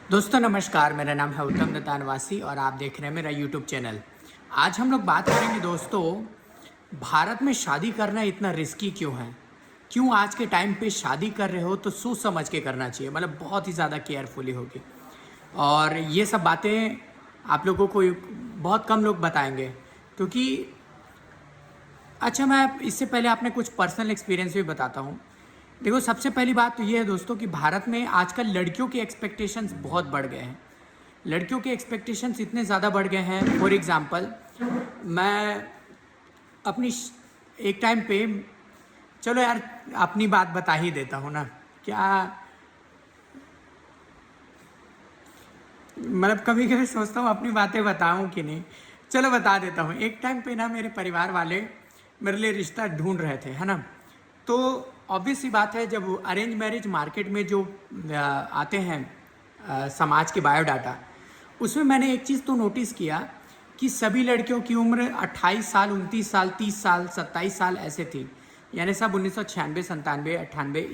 दोस्तों नमस्कार, मेरा नाम है उत्तम दत्ता निवासी और आप देख रहे हैं मेरा यूट्यूब चैनल। आज हम लोग बात करेंगे दोस्तों, भारत में शादी करना इतना रिस्की क्यों है। क्यों आज के टाइम पे शादी कर रहे हो तो सोच समझ के करना चाहिए, मतलब बहुत ही ज़्यादा केयरफुली होगी। और ये सब बातें आप लोगों को बहुत कम लोग बताएंगे, क्योंकि अच्छा मैं इससे पहले आपने कुछ पर्सनल एक्सपीरियंस भी बताता हूँ। देखो, सबसे पहली बात तो ये है दोस्तों कि भारत में आजकल लड़कियों के एक्सपेक्टेशंस बहुत बढ़ गए हैं। लड़कियों के एक्सपेक्टेशंस इतने ज़्यादा बढ़ गए हैं। फॉर एग्ज़ाम्पल, मैं अपनी एक टाइम पे, चलो यार अपनी बात बता ही देता हूँ ना, क्या मतलब कभी कभी सोचता हूँ अपनी बातें बताऊँ कि नहीं। चलो बता देता हूँ। एक टाइम पे ना मेरे परिवार वाले मेरे लिए रिश्ता ढूंढ रहे थे, है ना। तो ऑब्वियस सी बात है, जब अरेंज मैरिज मार्केट में जो आते हैं समाज के बायोडाटा, उसमें मैंने एक चीज़ तो नोटिस किया कि सभी लड़कियों की उम्र 28 साल, 29 साल, 30 साल, 27 साल ऐसे थी। यानी सब 1996, 97, 98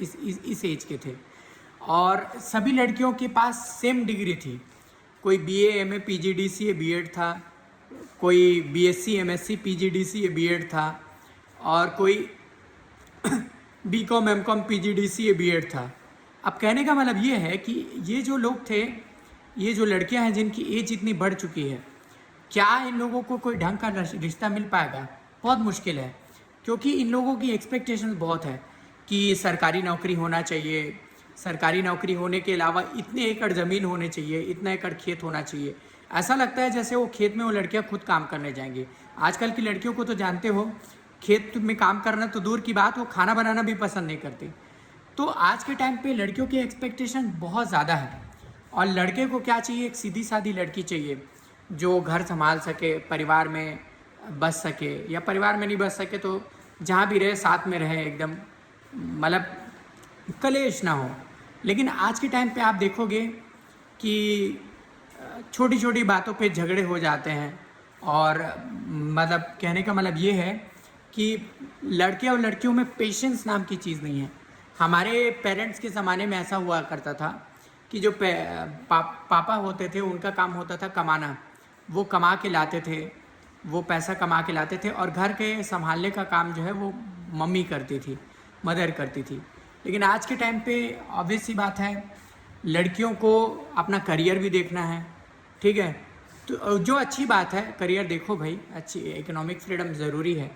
इस एज के थे। और सभी लड़कियों के पास सेम डिग्री थी। कोई बीए, एमए, पीजीडीसीए, बीएड था। कोई बीएससी, एमएससी, पीजीडीसीए, बीएड था। और कोई बीकॉम, एमकॉम, पीजीडीसीए, बीएड था। अब कहने का मतलब ये है कि ये जो लोग थे, ये जो लड़कियां हैं जिनकी एज इतनी बढ़ चुकी है, क्या इन लोगों को कोई ढंग का रिश्ता मिल पाएगा? बहुत मुश्किल है, क्योंकि इन लोगों की एक्सपेक्टेशंस बहुत है कि सरकारी नौकरी होना चाहिए। सरकारी नौकरी होने के अलावा इतने एकड़ ज़मीन होने चाहिए, इतना एकड़ खेत होना चाहिए। ऐसा लगता है जैसे वो खेत में वो लड़कियां खुद काम करने जाएंगी। आजकल की लड़कियों को तो जानते हो, खेत में काम करना तो दूर की बात, वो खाना बनाना भी पसंद नहीं करती। तो आज के टाइम पे लड़कियों की एक्सपेक्टेशन बहुत ज़्यादा है। और लड़के को क्या चाहिए? एक सीधी सादी लड़की चाहिए जो घर संभाल सके, परिवार में बस सके, या परिवार में नहीं बस सके तो जहाँ भी रहे साथ में रहे, एकदम मतलब कलेश ना हो। लेकिन आज के टाइम पे आप देखोगे कि छोटी छोटी बातों पे झगड़े हो जाते हैं। और मतलब कहने का मतलब ये है कि लड़के और लड़कियों में पेशेंस नाम की चीज़ नहीं है। हमारे पेरेंट्स के ज़माने में ऐसा हुआ करता था कि जो पापा होते थे, उनका काम होता था कमाना। वो कमा के लाते थे, वो पैसा कमा के लाते थे, और घर के संभालने का काम जो है वो मम्मी करती थी, मदर करती थी। लेकिन आज के टाइम पे ऑब्वियस सी बात है, लड़कियों को अपना करियर भी देखना है, ठीक है। तो जो अच्छी बात है, करियर देखो भाई, अच्छी इकोनॉमिक फ्रीडम ज़रूरी है,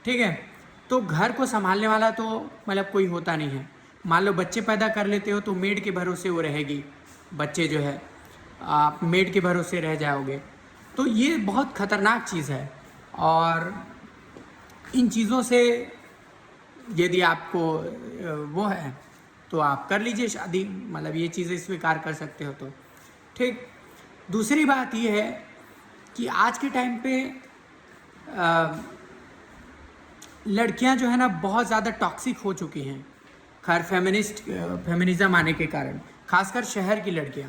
ठीक है। तो घर को संभालने वाला तो मतलब कोई होता नहीं है। मान लो बच्चे पैदा कर लेते हो तो मेड के भरोसे वो रहेगी, बच्चे जो है आप मेड के भरोसे रह जाओगे। तो ये बहुत ख़तरनाक चीज़ है। और इन चीज़ों से यदि आपको वो है तो आप कर लीजिए शादी, मतलब ये चीज़ें स्वीकार कर सकते हो तो ठीक। दूसरी बात ये है कि आज के टाइम पे लड़कियां जो है ना बहुत ज़्यादा टॉक्सिक हो चुकी हैं, खैर फेमिनिज्म आने के कारण। खासकर शहर की लड़कियां,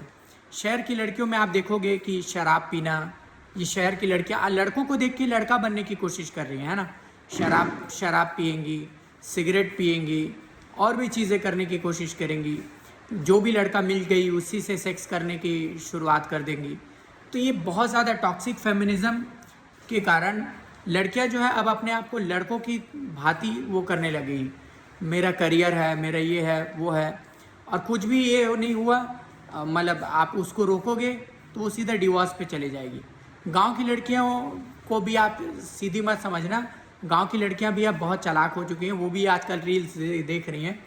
शहर की लड़कियों में आप देखोगे कि शराब पीना, ये शहर की लड़कियां लड़कों को देख के लड़का बनने की कोशिश कर रही है ना। शराब पिएंगी, सिगरेट पिएंगी, और भी चीज़ें करने की कोशिश करेंगी। जो भी लड़का मिल गई उसी से सेक्स करने की शुरुआत कर देंगी। तो ये बहुत ज़्यादा टॉक्सिक फेमिनिज्म के कारण लड़कियां जो है अब अपने आप को लड़कों की भांति वो करने लगी। मेरा करियर है, मेरा ये है, वो है। और कुछ भी ये नहीं हुआ, मतलब आप उसको रोकोगे तो वो सीधा डिवोर्स पे चले जाएगी। गांव की लड़कियों को भी आप सीधी मत समझना, गांव की लड़कियां भी अब बहुत चालाक हो चुकी हैं। वो भी आजकल रील्स देख रही हैं,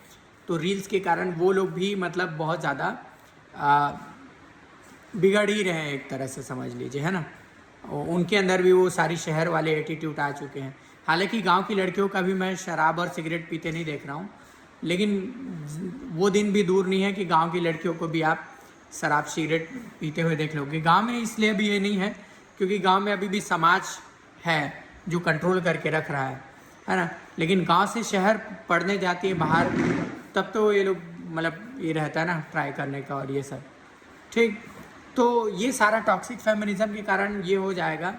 तो रील्स के कारण वो लोग भी मतलब बहुत ज़्यादा बिगड़ ही रहे हैं, एक तरह से समझ लीजिए, है ना। उनके अंदर भी वो सारी शहर वाले एटीट्यूड आ चुके हैं। हालांकि गांव की लड़कियों का भी मैं शराब और सिगरेट पीते नहीं देख रहा हूँ, लेकिन वो दिन भी दूर नहीं है कि गांव की लड़कियों को भी आप शराब सिगरेट पीते हुए देख लोगे। गांव में इसलिए भी ये नहीं है क्योंकि गांव में अभी भी समाज है जो कंट्रोल करके रख रहा है ना। लेकिन गांव से शहर पढ़ने जाती है बाहर, तब तो ये लोग मतलब ये रहता है ना ट्राई करने का और ये सब, ठीक। तो ये सारा टॉक्सिक फेमिनिज्म के कारण ये हो जाएगा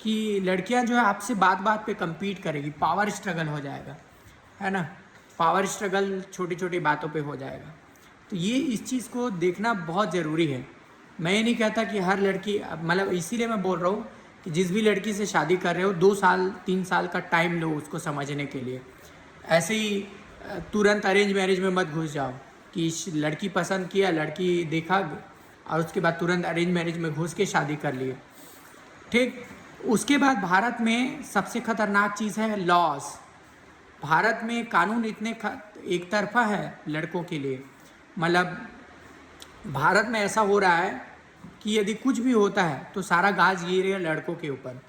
कि लड़कियां जो है आपसे बात बात पे compete करेगी, पावर स्ट्रगल हो जाएगा, है ना। पावर स्ट्रगल छोटी छोटी बातों पे हो जाएगा। तो ये इस चीज़ को देखना बहुत ज़रूरी है मैं ये नहीं कहता कि हर लड़की, मतलब इसीलिए मैं बोल रहा हूँ कि जिस भी लड़की से शादी कर रहे हो 2 साल 3 साल का टाइम लो उसको समझने के लिए। ऐसे ही तुरंत अरेंज मैरिज में मत घुस जाओ कि लड़की पसंद किया, लड़की देखा और उसके बाद तुरंत अरेंज मैरिज में घुस के शादी कर लिए। ठीक। उसके बाद भारत में सबसे खतरनाक चीज़ है लॉस। भारत में कानून इतने एक तरफा है लड़कों के लिए, मतलब भारत में ऐसा हो रहा है कि यदि कुछ भी होता है तो सारा गाज गिरेगा लड़कों के ऊपर।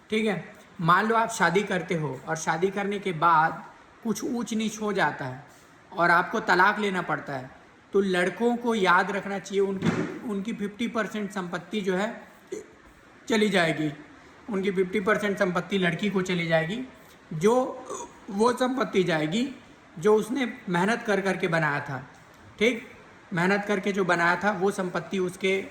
ठीक है। मान लो आप शादी करते हो और शादी करने के बाद कुछ ऊंच नीच हो जाता है और आपको तलाक लेना पड़ता है, तो लड़कों को याद रखना चाहिए उनकी 50% संपत्ति जो है चली जाएगी। उनकी 50% संपत्ति लड़की को चली जाएगी, जो वो संपत्ति जाएगी जो उसने मेहनत कर करके बनाया था। ठीक। मेहनत करके जो बनाया था वो संपत्ति उसके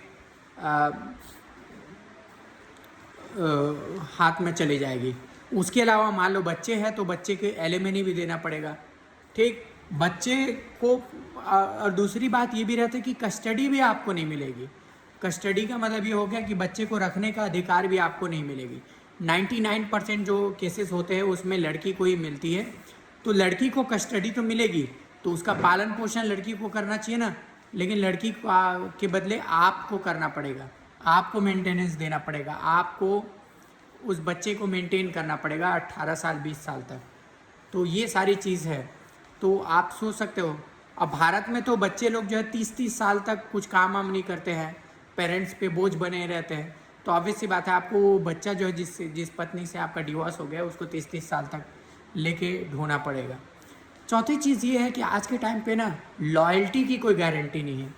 हाथ में चली जाएगी। उसके अलावा मान लो बच्चे हैं तो बच्चे के एलिमनी भी देना पड़ेगा। ठीक। बच्चे को और दूसरी बात ये भी रहती है कि कस्टडी भी आपको नहीं मिलेगी। कस्टडी का मतलब ये हो गया कि बच्चे को रखने का अधिकार भी आपको नहीं मिलेगी। 99% जो केसेस होते हैं उसमें लड़की को ही मिलती है, तो लड़की को कस्टडी तो मिलेगी, तो उसका पालन पोषण लड़की को करना चाहिए ना, लेकिन लड़की के बदले आपको करना पड़ेगा, आपको मेंटेनेंस देना पड़ेगा, आपको उस बच्चे को मेंटेन करना पड़ेगा 18 साल 20 साल तक। तो ये सारी चीज़ है, तो आप सोच सकते हो। अब भारत में तो बच्चे लोग जो है 30-30 साल तक कुछ काम वाम नहीं करते हैं, पेरेंट्स पे बोझ बने रहते हैं, तो ऑब्वियस सी बात है आपको वो बच्चा जो है जिस पत्नी से आपका डिवोर्स हो गया उसको 30-30 साल तक लेके ढूंढना पड़ेगा। चौथी चीज़ ये है कि आज के टाइम पे ना लॉयल्टी की कोई गारंटी नहीं है।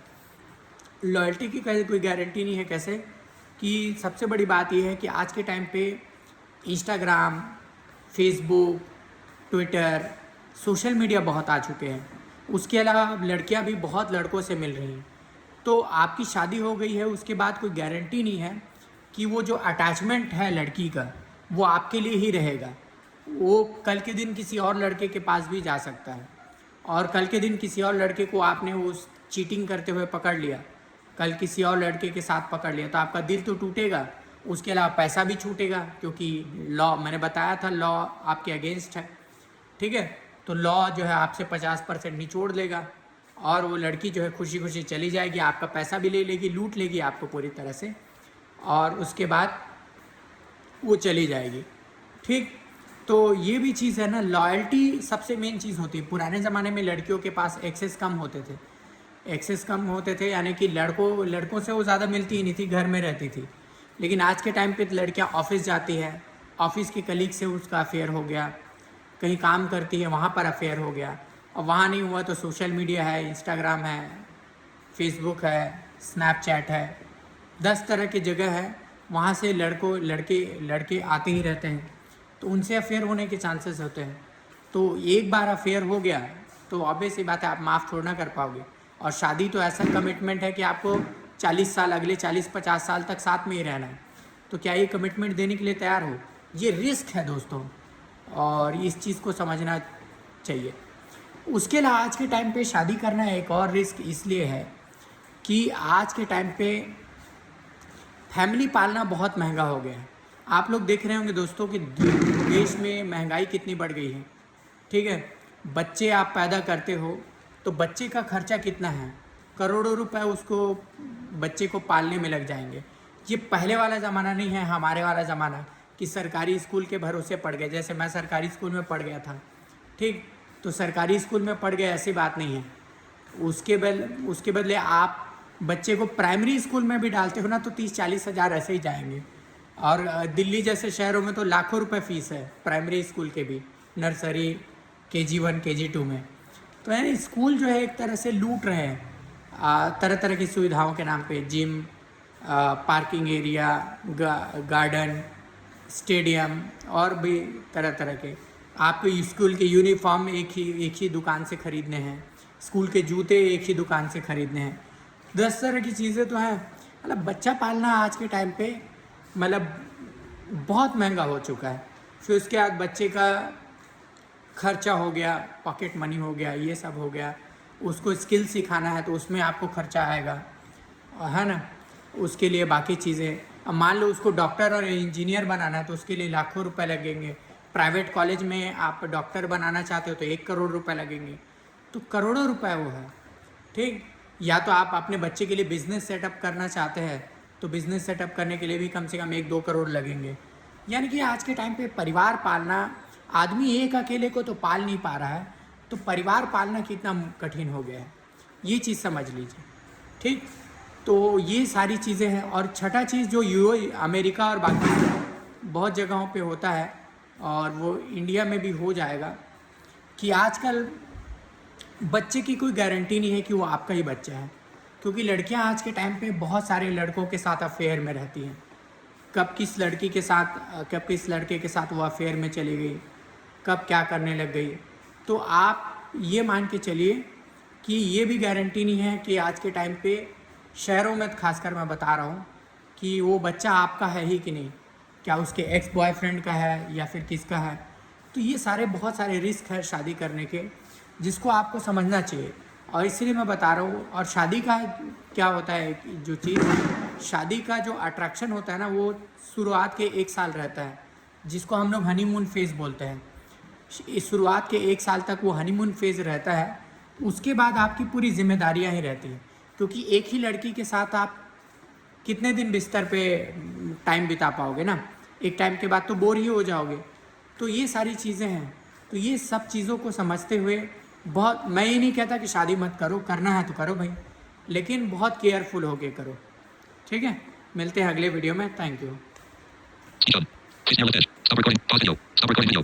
लॉयल्टी की कोई गारंटी नहीं है कैसे कि सबसे बड़ी बात यह है कि आज के टाइम पे Instagram, Facebook, Twitter, social media बहुत आ चुके हैं। उसके अलावा अब लड़कियां भी बहुत लड़कों से मिल रही हैं, तो आपकी शादी हो गई है उसके बाद कोई गारंटी नहीं है कि वो जो अटैचमेंट है लड़की का वो आपके लिए ही रहेगा। वो कल के दिन किसी और लड़के के पास भी जा सकता है, और कल के दिन किसी और लड़के को आपने उस चीटिंग करते हुए पकड़ लिया, कल किसी और लड़के के साथ पकड़ लिया, तो आपका दिल तो टूटेगा, उसके अलावा पैसा भी छूटेगा, क्योंकि लॉ, मैंने बताया था लॉ आपके अगेंस्ट है। ठीक है। तो लॉ जो है आपसे 50% निचोड़ लेगा और वो लड़की जो है खुशी खुशी चली जाएगी, आपका पैसा भी ले लेगी, लूट लेगी आपको पूरी तरह से, और उसके बाद वो चली जाएगी। ठीक। तो ये भी चीज़ है ना, लॉयल्टी सबसे मेन चीज़ होती है। पुराने ज़माने में लड़कियों के पास एक्सेस कम होते थे, यानी कि लड़कों से वो ज़्यादा मिलती ही नहीं थी, घर में रहती थी। लेकिन आज के टाइम पे लड़कियां ऑफिस जाती है, ऑफिस के कलीग से उसका अफेयर हो गया, कहीं काम करती है वहाँ पर अफेयर हो गया, और वहाँ नहीं हुआ तो सोशल मीडिया है, इंस्टाग्राम है, फेसबुक है, स्नैपचैट है, 10 तरह की जगह है, वहाँ से लड़के आते ही रहते हैं, तो उनसे अफेयर होने के चांसेस होते हैं। तो एक बार अफेयर हो गया तो ऑब्वियस ही बात है आप माफ़ थोड़ा ना कर पाओगे। और शादी तो ऐसा कमिटमेंट है कि आपको 40 साल, अगले 40-50 साल तक साथ में ही रहना है, तो क्या ये कमिटमेंट देने के लिए तैयार हो? ये रिस्क है दोस्तों, और इस चीज़ को समझना चाहिए। उसके अलावा आज के टाइम पे शादी करना एक और रिस्क इसलिए है कि आज के टाइम पे फैमिली पालना बहुत महंगा हो गया है। आप लोग देख रहे होंगे दोस्तों कि देश में महंगाई कितनी बढ़ गई है। ठीक है। बच्चे आप पैदा करते हो तो बच्चे का खर्चा कितना है, करोड़ों रुपए उसको बच्चे को पालने में लग जाएंगे। ये पहले वाला ज़माना नहीं है, हमारे वाला ज़माना कि सरकारी स्कूल के भरोसे पढ़ गए। जैसे मैं सरकारी स्कूल में पढ़ गया था, ठीक, तो सरकारी स्कूल में पढ़ गए ऐसी बात नहीं है। उसके बदले आप बच्चे को प्राइमरी स्कूल में भी डालते हो ना तो 30-40 हज़ार ऐसे ही जाएंगे। और दिल्ली जैसे शहरों में तो लाखों रुपए फीस है प्राइमरी स्कूल के भी, नर्सरी, KG1 KG2 में। तो यानी स्कूल जो है एक तरह से लूट रहे हैं तरह तरह की सुविधाओं के नाम पे, gym, parking area, garden, stadium, और भी तरह तरह के। आपको स्कूल के यूनिफॉर्म एक ही दुकान से ख़रीदने हैं, स्कूल के जूते एक ही दुकान से ख़रीदने हैं, 10 तरह की चीज़ें तो हैं। मतलब बच्चा पालना आज के टाइम पे मतलब बहुत महंगा हो चुका है। फिर उसके बाद बच्चे का खर्चा हो गया, पॉकेट मनी हो गया, ये सब हो गया। उसको स्किल सिखाना है तो उसमें आपको खर्चा आएगा, है ना। उसके लिए बाकी चीज़ें। अब मान लो उसको डॉक्टर और इंजीनियर बनाना है तो उसके लिए लाखों रुपए लगेंगे। प्राइवेट कॉलेज में आप डॉक्टर बनाना चाहते हो तो 1 करोड़ रुपए लगेंगे। तो करोड़ों रुपए वो है, ठीक। या तो आप अपने बच्चे के लिए बिजनेस सेटअप करना चाहते हैं तो बिजनेस सेटअप करने के लिए भी कम से कम 1-2 करोड़ लगेंगे। यानी कि आज के टाइम पे परिवार पालना, आदमी एक अकेले को तो पाल नहीं पा रहा है, तो परिवार पालना कितना कठिन हो गया है, ये चीज़ समझ लीजिए, ठीक। तो ये सारी चीज़ें हैं। और छठा चीज़ जो अमेरिका और बाकी बहुत जगहों पे होता है और वो इंडिया में भी हो जाएगा, कि आजकल बच्चे की कोई गारंटी नहीं है कि वो आपका ही बच्चा है। क्योंकि लड़कियां आज के टाइम पे बहुत सारे लड़कों के साथ अफेयर में रहती हैं। कब किस लड़की के साथ, कब किस लड़के के साथ वो अफेयर में चली गई, कब क्या करने लग गई। तो आप ये मान के चलिए कि ये भी गारंटी नहीं है कि आज के टाइम पे शहरों में, खासकर मैं बता रहा हूँ, कि वो बच्चा आपका है ही कि नहीं, क्या उसके एक्स बॉयफ्रेंड का है या फिर किसका है। तो ये सारे बहुत सारे रिस्क है शादी करने के, जिसको आपको समझना चाहिए। और इसलिए मैं बता रहा हूँ। और शादी का क्या होता है, जो चीज़, शादी का जो अट्रैक्शन होता है ना, वो शुरुआत के 1 साल रहता है, जिसको हम लोग हनीमून फेज़ बोलते हैं। इस शुरुआत के 1 साल तक वो हनीमून फेज़ रहता है। उसके बाद आपकी पूरी जिम्मेदारियां ही रहती हैं, क्योंकि एक ही लड़की के साथ आप कितने दिन बिस्तर पे टाइम बिता पाओगे ना, एक टाइम के बाद तो बोर ही हो जाओगे। तो ये सारी चीज़ें हैं। तो ये सब चीज़ों को समझते हुए, बहुत, मैं ये नहीं कहता कि शादी मत करो, करना है तो करो भाई, लेकिन बहुत केयरफुल होके करो, ठीक है। मिलते हैं अगले वीडियो में। Thank you. Speech on. Please now look at. Stop recording. Pause video. Stop recording video.